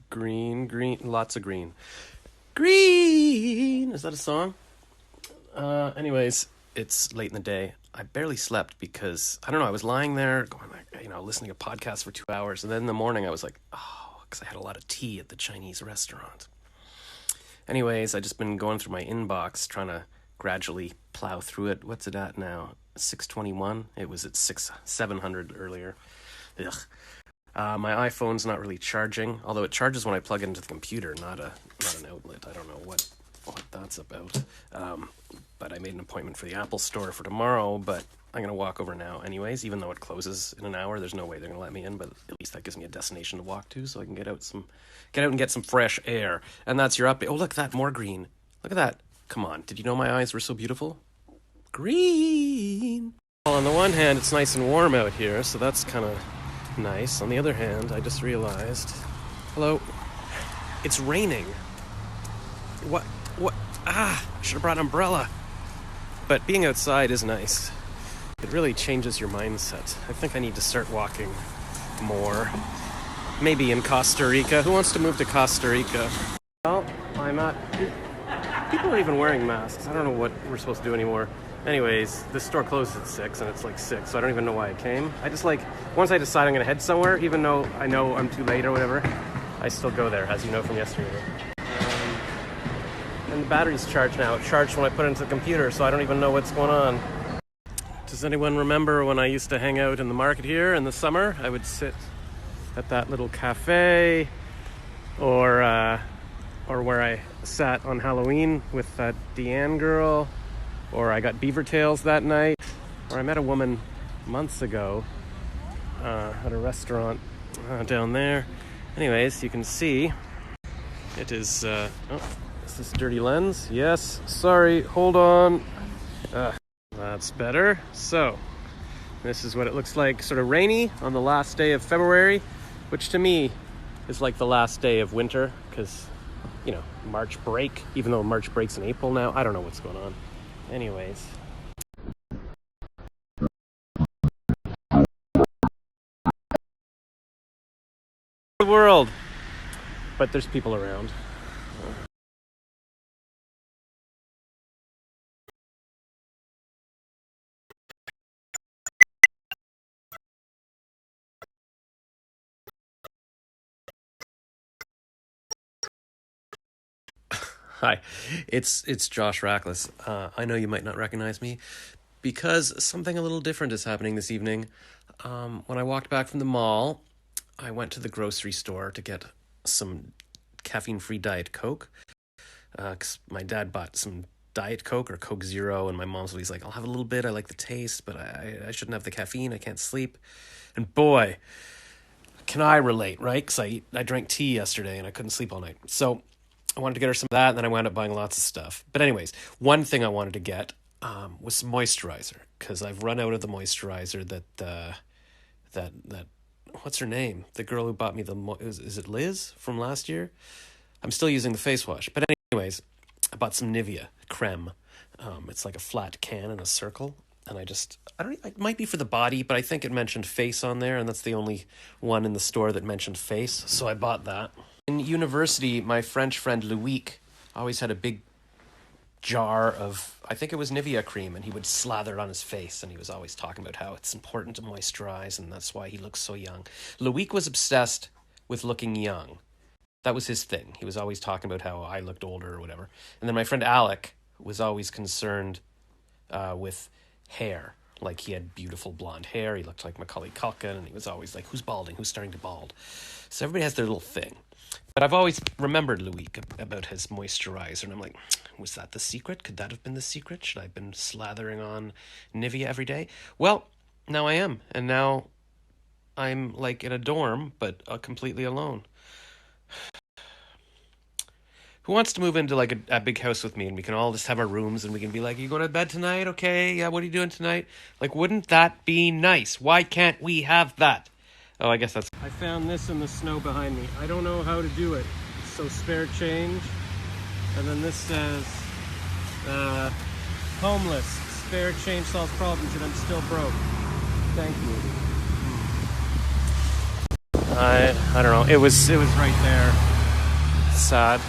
Green, lots of green. Green! Is that a song? Anyways, it's late in the day. I barely slept because, I don't know, I was lying there going listening to podcasts for 2 hours. And then in the morning I was like, because I had a lot of tea at the Chinese restaurant. Anyways, I just been going through my inbox trying to gradually plow through it. What's it at now? 621? It was at 700 earlier. Ugh. My iPhone's not really charging, although it charges when I plug it into the computer, not an outlet. I don't know what that's about. But I made an appointment for the Apple Store for tomorrow, but I'm going to walk over now anyways, even though it closes in an hour. There's no way they're going to let me in, but at least that gives me a destination to walk to so I can get out and get some fresh air. And that's your update. Oh, look at that, more green. Look at that. Come on, did you know my eyes were so beautiful? Green! Well, on the one hand, it's nice and warm out here, so that's kind of nice. On the other hand, I just realized... Hello? It's raining. What? I should have brought an umbrella. But being outside is nice. It really changes your mindset. I think I need to start walking more. Maybe in Costa Rica. Who wants to move to Costa Rica? Well, I'm not... People are even wearing masks. I don't know what we're supposed to do anymore. Anyways, this store closes at 6 and it's like 6, so I don't even know why I came. I just once I decide I'm going to head somewhere, even though I know I'm too late or whatever, I still go there, as you know from yesterday. And the battery's charged now. It charged when I put it into the computer, so I don't even know what's going on. Does anyone remember when I used to hang out in the market here in the summer? I would sit at that little cafe, or where I sat on Halloween with that Deanne girl, or I got beaver tails that night, or I met a woman months ago at a restaurant down there. Anyways, you can see it is... is this dirty lens? Yes. Sorry, hold on. That's better. So, this is what it looks like, sort of rainy on the last day of February, which to me is like the last day of winter, because, March break, even though March breaks in April now. I don't know what's going on. Anyways. The world. But there's people around. Hi, it's Josh Rackless. I know you might not recognize me because something a little different is happening this evening. When I walked back from the mall, I went to the grocery store to get some caffeine-free Diet Coke. Because my dad bought some Diet Coke or Coke Zero, and my mom's always like, I'll have a little bit, I like the taste, but I shouldn't have the caffeine, I can't sleep. And boy, can I relate, right? Because I drank tea yesterday and I couldn't sleep all night. So I wanted to get her some of that, and then I wound up buying lots of stuff. But anyways, one thing I wanted to get was some moisturizer, because I've run out of the moisturizer that what's her name? The girl who bought me is it Liz from last year? I'm still using the face wash. But anyways, I bought some Nivea creme. It's like a flat can in a circle. And it might be for the body, but I think it mentioned face on there, and that's the only one in the store that mentioned face. So I bought that. In university, my French friend Loïc always had a big jar of, I think it was Nivea cream, and he would slather it on his face, and he was always talking about how it's important to moisturize, and that's why he looks so young. Loïc was obsessed with looking young. That was his thing. He was always talking about how I looked older or whatever. And then my friend Alec was always concerned with hair. Like, he had beautiful blonde hair, he looked like Macaulay Culkin, and he was always like, who's balding, who's starting to bald? So everybody has their little thing. But I've always remembered Loïc about his moisturizer, and I'm like, was that the secret? Could that have been the secret? Should I have been slathering on Nivea every day? Well, now I am, and now I'm like in a dorm, but completely alone. Who wants to move into like a big house with me, and we can all just have our rooms, and we can be like, you going to bed tonight? Okay, yeah, what are you doing tonight? Like, wouldn't that be nice? Why can't we have that? Oh, I guess that's... I found this in the snow behind me. I don't know how to do it. So spare change. And then this says, homeless. Spare change solves problems, and I'm still broke. Thank you. I don't know. It was right there. Sad.